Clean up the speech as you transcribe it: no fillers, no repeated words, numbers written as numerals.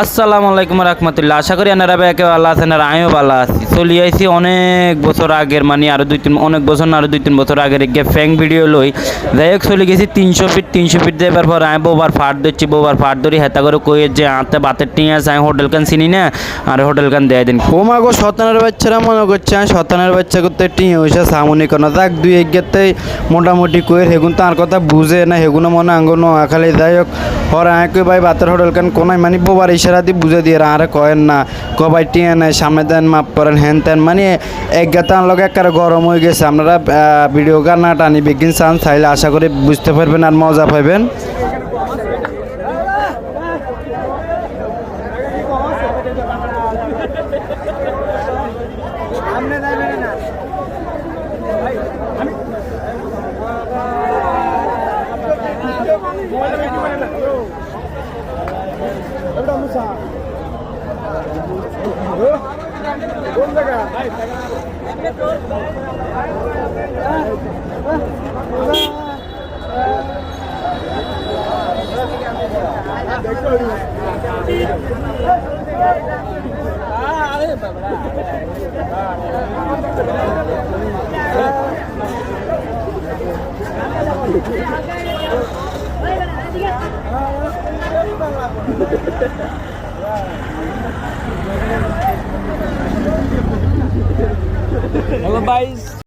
আসসালামু আলাইকুম রহমতুল্লাহ। আশা করি আপনারা একে ভালো আছেন আর আমিও ভালো আছি। চলে আইছি অনেক বছর আগের, মানে আরও অনেক বছর না, আরও 2-3 বছর আগের গিয়ে ফ্যাং ভিডিও লই। যাই হোক চলে গেছি 300 ফিট যাবার পর আমি বোবার ফাট ধরছি, বোবার ফাট ধরি হেতা করে কই যে হাতে বাতের টিঁ আছে, আমি হোটেল কান চিনি না, আর হোটেল কান দেয় দিন। ও মা গো, শতানের বাচ্চারা মনে করছে আমি শতানের বাচ্চা করতে টিঁ হয়েছে সামনি কোনো যাক দুই এগিয়েতেই মোটামুটি কই হেগুন তার কথা বুঝে না, হেগুনো মনে আঙ্গুন খালি। যাই হোক পরে আমি কই ভাই বাতের হোটেল কান কোনায় মানে বোবার ইশারা দিয়ে বুঝে দিয়ে আরে কয়েন না কবাই টিয়ে নেয় সামনে দেন মাপ করেন হ্যান তেন, মানে এক গাতার লগে একেবারে গরম হয়ে গেছে। আপনারা ভিডিও গান না টানি বেগিন চান চাইলে আশা করি বুঝতে পারবেন আর মজা পাইবেন। Halo guys.